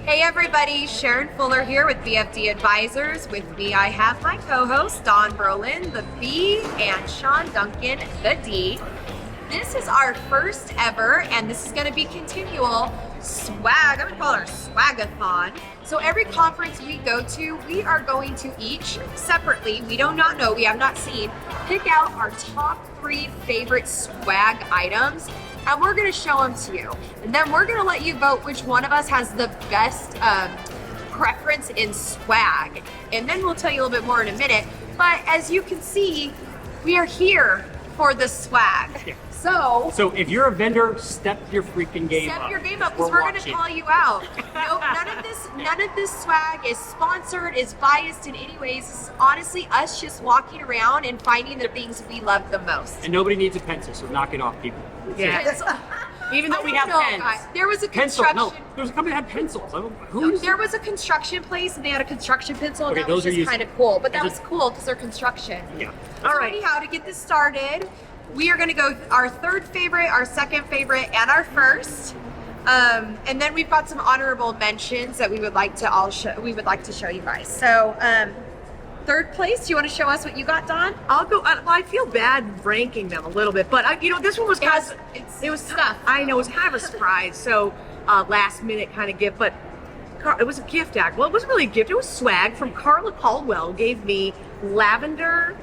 Hey everybody, Sharrin Fuller here with BFD Advisors. With me I have my co-hosts Dawn Brolin, the B, and Sean Duncan, the D. This is our first ever, and this is going to be continual swag. I'm going to call it our swagathon. So every conference we go to, we are going to each separately, we have not seen, pick out our top 3 favorite swag items. And we're going to show them to you. And then we're going to let you vote which one of us has the best preference in swag. And then we'll tell you a little bit more in a minute. But as you can see, we are here for the swag. Yeah. So if you're a vendor, step your freaking game up. Step your game up, because we're going to call you out. No, none of this swag is sponsored, is biased in any ways. This is honestly us just walking around and finding the things we love the most. And nobody needs a pencil, so knock it off, people. Yeah. Even though we have pens. There was a Pencil? construction. No, there was a company that had pencils. There was a construction place and they had a construction pencil, and Okay, that was those are just kind of cool. But that was just- cool because they're construction. Yeah. All right. Anyhow, to get this started, we are going to go our third favorite, our second favorite, and our first. And then we've got some honorable mentions that we would like to show you guys. So, third place, do you want to show us what you got, Dawn? I'll go. I feel bad ranking them a little bit, but this one was kind of it was tough. I know it was kind of a surprise, so last minute kind of gift, but it was a gift act. Well, it wasn't really a gift; it was swag from Carla Caldwell. Gave me lavender.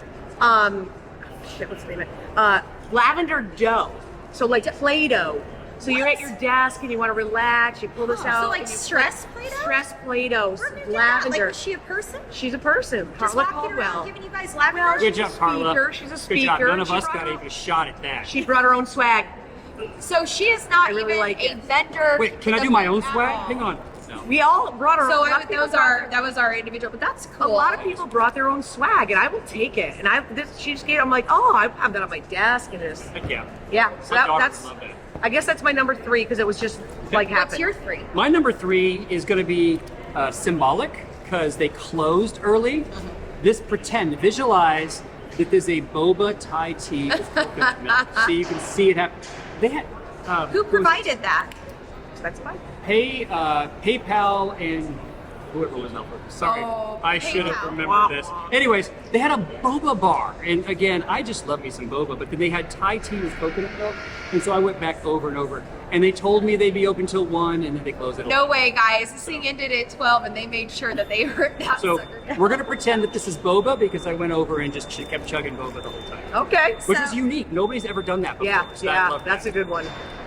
What's the name of it? Lavender dough. So like Play-Doh. So you're at your desk and you want to relax. You pull this out. So like stress Play-Doh? Stress Play-Doh. We're gonna do that. Lavender. Like, is she a person? She's a person. Just Carla walking around Caldwell. giving you guys lavender? Well, Good job, Carla. She's a Good speaker. job. None of She us brought got her- even a shot at that. She brought her own swag. So she is not I really even like a it. vendor. Wait, can I do my own swag? Hang on. No. We all brought our So own. that was our individual, but that's A cool. lot of people brought their own swag, and I will take it. And she just gave. I'm like, oh, I have that on my desk, and just Heck yeah. yeah. So My daughter that's. would love that. I guess that's my number 3 because it was just like happened. What's your 3? My number 3 is going to be symbolic because they closed early. This visualize that there's a boba Thai tea with coconut milk. So you can see it happen. They had Who provided that? That's fine. PayPal and whoever was number. Sorry, Oh, I should have PayPal. remembered this. Anyways, they had a boba bar, and again, I just love me some boba. But then they had Thai tea with coconut milk, and so I went back over and over. And they told me they'd be open till 1, and then they closed it. No way, guys. This thing ended at 12, and they made sure that they heard that. So sucker. we're gonna pretend that this is boba because I went over and just kept chugging boba the whole time, Okay. which So- is unique. Nobody's ever done that before. Yeah, so I yeah, love that's that. a good one.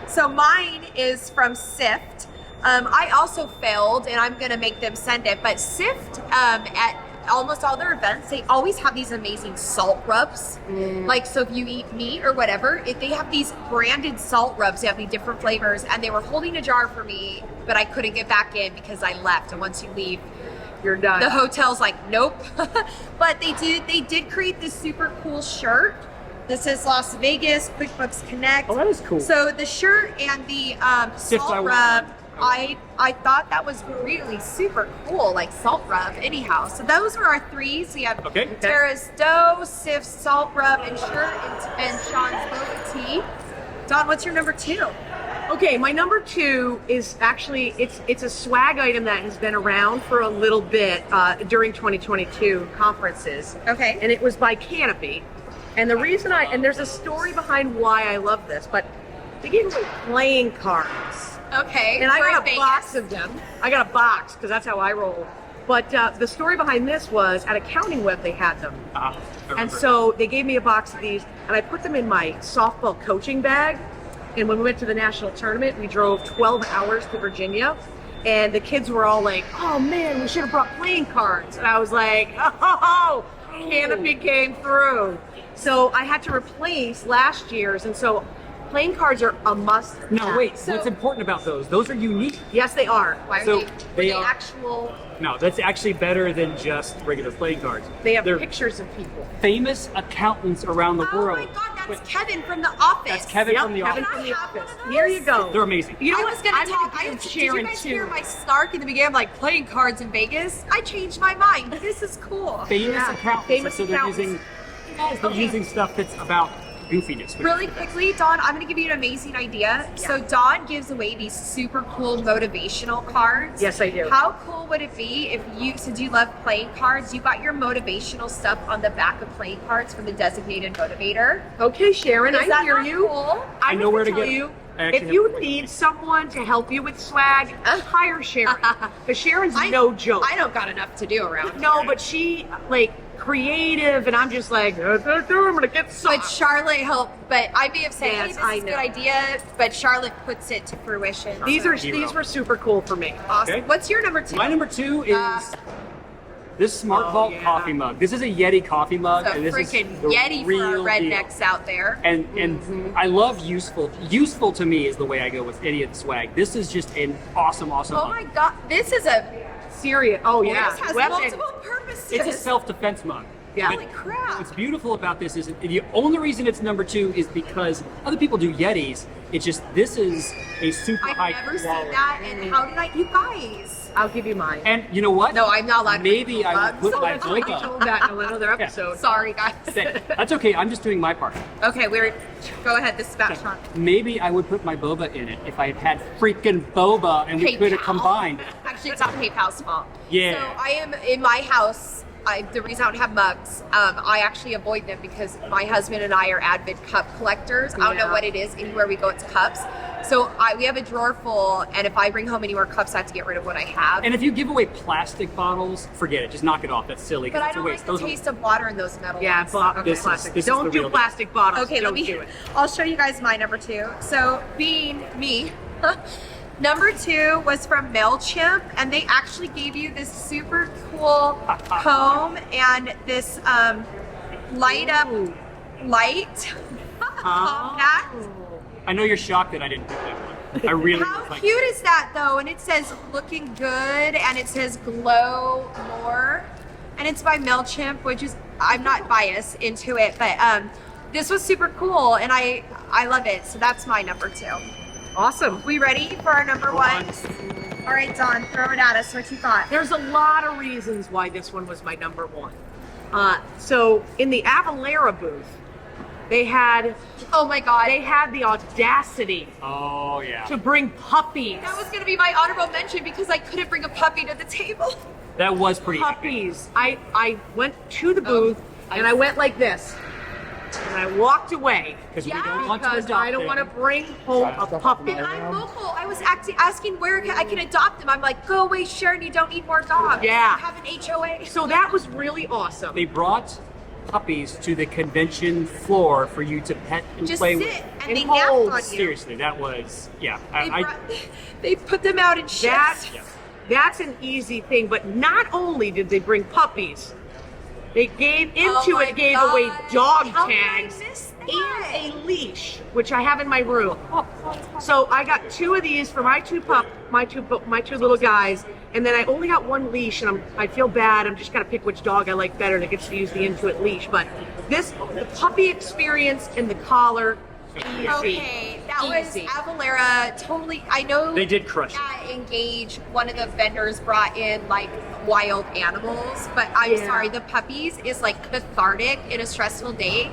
So mine is from Sift. I also failed, and I'm gonna make them send it. But Sift, at almost all their events, they always have these amazing salt rubs. Like, so if you eat meat or whatever, if they have these branded salt rubs, they have these different flavors, and they were holding a jar for me, but I couldn't get back in because I left. And once you leave, You're done. the hotel's like, nope. But they did create this super cool shirt. This is Las Vegas QuickBooks Connect. Oh, that is cool. So the shirt and the Sift, I salt want rub, one. I thought that was really super cool, like salt rub. Anyhow, so those were our 3s. We have Okay. Tara's dough, Sift's salt rub, and shirt, and Sean's boba tea. Dawn, what's your number 2? Okay, my number 2 is actually it's a swag item that has been around for a little bit during 2022 conferences. Okay. And it was by Canopy. And the reason and there's a story behind why I love this, but they gave away playing cards. Okay. And I we're in got a Vegas. box of them. I got a box because that's how I roll. But the story behind this was at Accounting Web they had them. I And remember. so they gave me a box of these, and I put them in my softball coaching bag. And when we went to the national tournament, we drove 12 hours to Virginia. And the kids were all like, oh man, we should have brought playing cards. And I was like, oh, Canopy came through. So I had to replace last year's. And so playing cards are a must. No, have. wait. So- what's important about those? Those are unique. Yes, they are. Why are So were they they are- actual? No, that's actually better than just regular playing cards. They have They're pictures of people. famous accountants around the Oh world. my God, that's Wait, Kevin from The Office. That's Kevin Yep, from the Kevin office. from the Can I have office. one of those? Here you go. They're amazing. You know I what? was gonna I'm talk. gonna Did give you Sharrin guys too. hear my snark in the beginning? I'm like playing cards in Vegas. I changed my mind. This is cool. Famous Yeah, accountants. famous so they're accountants. using they're using stuff that's about goofiness. Really quickly, Dawn, I'm going to give you an amazing idea. So Dawn gives away these super cool motivational cards. Yes, I do. How cool would it be if you, since you love playing cards, you got your motivational stuff on the back of playing cards from the designated motivator? Okay, Sharrin, Is I that hear not you. cool? I know where to tell get it. you. I actually If have you it. need someone to help you with swag, hire Sharrin. Because Sharon's no joke. I don't got enough to do around No, here. but she creative, and I'm just like, I'm gonna get some. But Charlotte helped. But I may have said, Yes, hey, this I is a good know. idea, but Charlotte puts it to fruition. These Hero. were super cool for me. Awesome. Okay. What's your number 2? My number 2 is this Smart Oh, Vault yeah. coffee mug. This is a Yeti coffee mug, So and this freaking is the Yeti for our real rednecks deal. out there. And I love useful. Useful to me is the way I go with any of the swag. This is just an awesome Oh mug. my god, this is a Serious. Oh yeah. this has Weapon. multiple purposes. It's a self-defense mug. Yeah. Holy crap. What's beautiful about this is the only reason it's number 2 is because other people do Yetis. It's just this is a super I've high never seen quality. that, and how did I, you guys? I'll give you mine. And you know what? No, I'm not allowed to Maybe bring I would mugs. put my I boba. told that in another episode. Sorry, guys. That's okay. I'm just doing my part. Okay, go ahead. This is about Sean. Maybe I would put my boba in it if I had freaking boba and we could have PayPal. combined. Actually, it's not PayPal's fault. Yeah. So I am in my house. The reason I don't have mugs, I actually avoid them because my husband and I are avid cup collectors. I don't know Yeah. what it is. Anywhere we go, it's cups. So we have a drawer full, and if I bring home any more cups, I have to get rid of what I have. And if you give away plastic bottles, forget it. Just knock it off. That's silly. 'Cause But I it's a don't waste. like the taste of water in those metal Yeah, ones. okay, This is- plastic. this is Don't the do real plastic bottles. Okay, Don't let do me. it. I'll show you guys my number 2. So, being me, number 2 was from MailChimp, and they actually gave you this super cool comb and this light up Ooh. light compact. I know you're shocked that I didn't pick that one. I really How was like, cute is that though? And it says looking good, and it says glow more, and it's by MailChimp, which is, I'm not biased into it, but this was super cool, and I love it. So that's my number 2. Awesome. We ready for our number 1? All right, Dawn, throw it at us. What you thought? There's a lot of reasons why this one was my number 1. So in the Avalera booth, they had Oh my God. the audacity oh yeah. to bring puppies. That was going to be my honorable mention because I couldn't bring a puppy to the table. That was pretty epic. Puppies. I went to the booth and I went like this. And I walked away Because Yeah, we don't want to because adopt I don't them. want to bring home a puppy. And I'm local. I was asking where I can adopt them. I'm like, go away, Sharon. You don't need more dogs. Yeah. You have an HOA. So that was really awesome. They brought puppies to the convention floor for you to pet and Just play sit with. and they And nap hold. on you. Seriously, that was They, I they put them out in shifts. That's an easy thing. But not only did they bring puppies, they gave Oh my gave God. away dog How did I tags miss that? and a leash, which I have in my room. So I got 2 of these for my two little guys, and then I only got 1 leash, and I feel bad. I'm just gonna pick which dog I like better that gets to use the Intuit leash. But the puppy experience and the collar, easy. Okay, that was Easy. Avalera. Totally, I know They did crush it. at Engage, one of the vendors brought in like wild animals, but I'm Yeah. sorry, the puppies is like cathartic in a stressful day.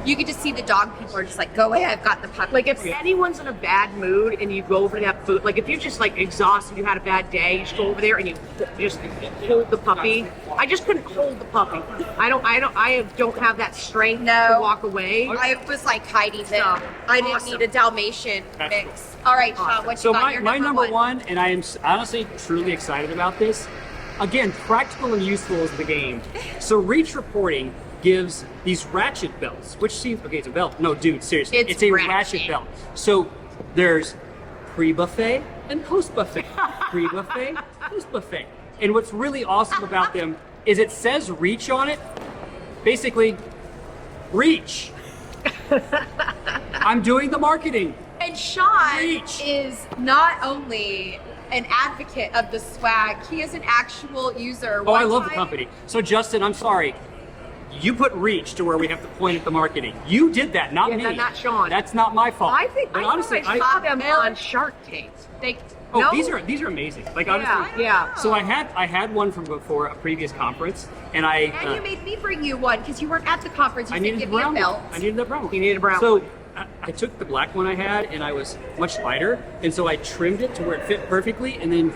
You can just see the dog people are just like, go away, I've got the puppy. Like if anyone's in a bad mood and you go over to that food, like if you're just like exhausted, you had a bad day, you just go over there and you just hold the puppy. I just couldn't hold the puppy. I don't have that strength No. to walk away. I was like hiding them. So, I didn't awesome. need a Dalmatian That's mix. All right, Sean, Awesome. what you So got? my, Your my number 1. one, and I am honestly truly excited about this. Again, practical and useful is the game. So Reach Reporting gives these ratchet belts, which seems okay. It's a belt. No, dude, seriously, It's a ratchet. ratchet belt. So there's pre-buffet and post-buffet, pre-buffet, post-buffet. And what's really awesome about them is it says Reach on it. Basically, reach. I'm doing the marketing. And Sean Reach. is not only an advocate of the swag, he is an actual user. Oh, I One love the time- company. So Justin, I'm sorry. You put reach to where we have to point at the marketing. You did that, not Yeah, me. not Sean. That's not my fault. I think But I honestly, honestly, I saw them on Shark Tank. They, oh, No. these are amazing. Like Yeah, honestly, yeah. So I had one from before a previous conference, And And you made me bring you one because you weren't at the conference. You I said needed give the me a brown belt. one. I needed the brown one. You needed a brown so, one. I took the black one I had, and I was much lighter, and so I trimmed it to where it fit perfectly, and then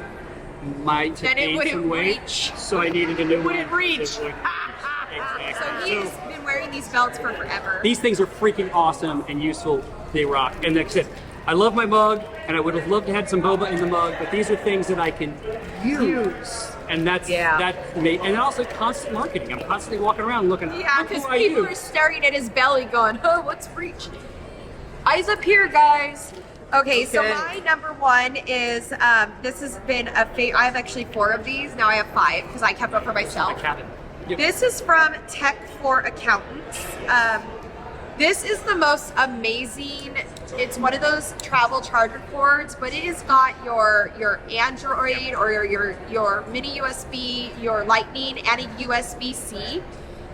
Then it gained wouldn't some weight, reach. so I needed a new one. Wouldn't reach. Exactly. So he's been wearing these belts for forever. These things are freaking awesome and useful. They rock. And that's it. I love my mug, and I would have loved to have some boba in the mug, but these are things that I can use. And and also constant marketing. I'm constantly walking around looking. Yeah, look because who I people use. are staring at his belly going, oh, what's reach? Eyes up here, guys. Okay, so my number one is, this has been a favorite. I have actually 4 of these. Now I have 5 because I kept one for myself. My cabin. Yep. This is from Tech for Accountants. This is the most amazing. It's one of those travel charger cords, but it has got your Android or your mini USB, your Lightning, and a USB-C.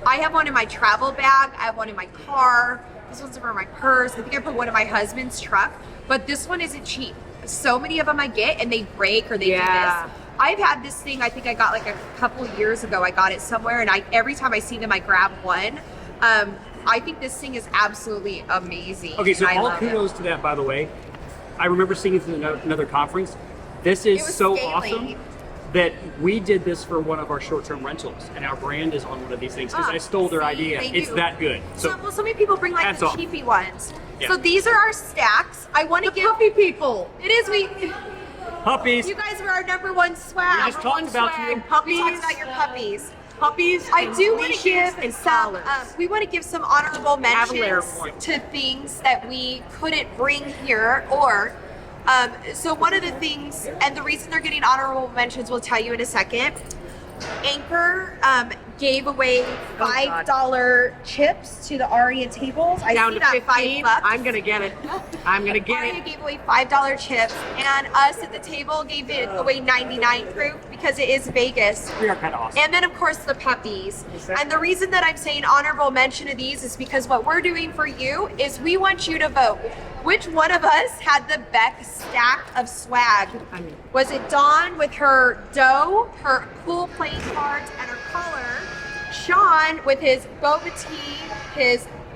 I have one in my travel bag. I have one in my car. This one's for my purse. I think I put one in my husband's truck. But this one isn't cheap. So many of them I get, and they break or they do this. I've had this thing. I think I got like a couple of years ago. I got it somewhere, and every time I see them, I grab one. I think this thing is absolutely amazing. Okay, so I all love kudos to that, by the way. I remember seeing it at another conference. This is so scaling. awesome that we did this for one of our short-term rentals, and our brand is on one of these things because I stole their idea. thank It's you. that good. So many people bring like That's the all. cheapy ones. Yeah. So these are our stacks. I want to The give puppy people. It is Puppies. you guys were our number one swag. We just talked about you. We Puppies. talked about your puppies. Puppies. I and do want to leashes give and some. collars. We want to give some honorable Cavalier mentions points. to things that we couldn't bring here, or. So one of the things, and the reason they're getting honorable mentions, we'll tell you in a second. Anchor gave away $5 chips to the Aria tables. I Down see to that 15. $5. I'm gonna get it. I'm gonna get Aria it. gave away $5 chips, and us at the table gave it away 99 proof because it is Vegas. We are kind of awesome. And then, of course, the puppies. Exactly. And the reason that I'm saying honorable mention to these is because what we're doing for you is we want you to vote. Which one of us had the best stack of swag? Was it Dawn with her dough, her cool playing cards, and her collar? Sean with his boba tea,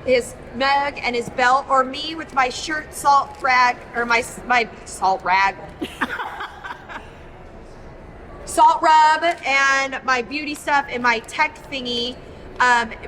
his mug, and his belt, or me with my shirt, salt rag, or my salt rag. Salt rub and my beauty stuff and my tech thingy.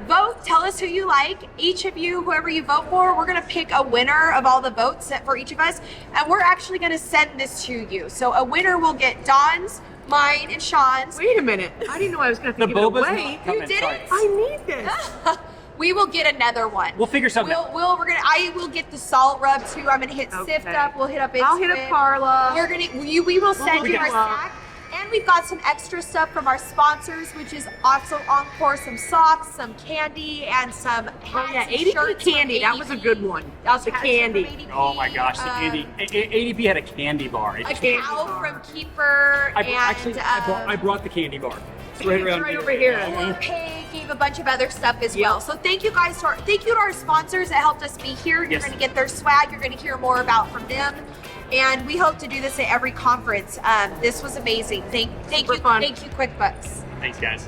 Vote, tell us who you like. Each of you, whoever you vote for, we're going to pick a winner of all the votes set for each of us, and we're actually going to send this to you. So a winner will get Dawn's, mine, and Sean's. Wait a minute. I didn't know I was gonna have The to give it boba's away. not coming. You did Sorry. it? I need this. We will get another one. We'll figure something out. I will get the salt rub too. I'm gonna hit Sift Okay. up. We'll hit up. I'll hit up Carla. We will send look you at our Carla. stack. And we've got some extra stuff from our sponsors, which is also Encore, some socks, some candy, and some hats and ADP shirts from candy. That was a ADP. good one. That was The hats candy. from ADP. Oh my gosh, the candy. ADP had a candy bar. A candy cow bar. from Keeper. I brought the candy bar. It's right around right over here. Pay gave a bunch of other stuff as well. So thank you guys thank you to our sponsors that helped us be here. You're Yes. going to get their swag. You're going to hear more about from them. And we hope to do this at every conference. This was amazing. Thank Super you. fun. Thank you, QuickBooks. Thanks, guys.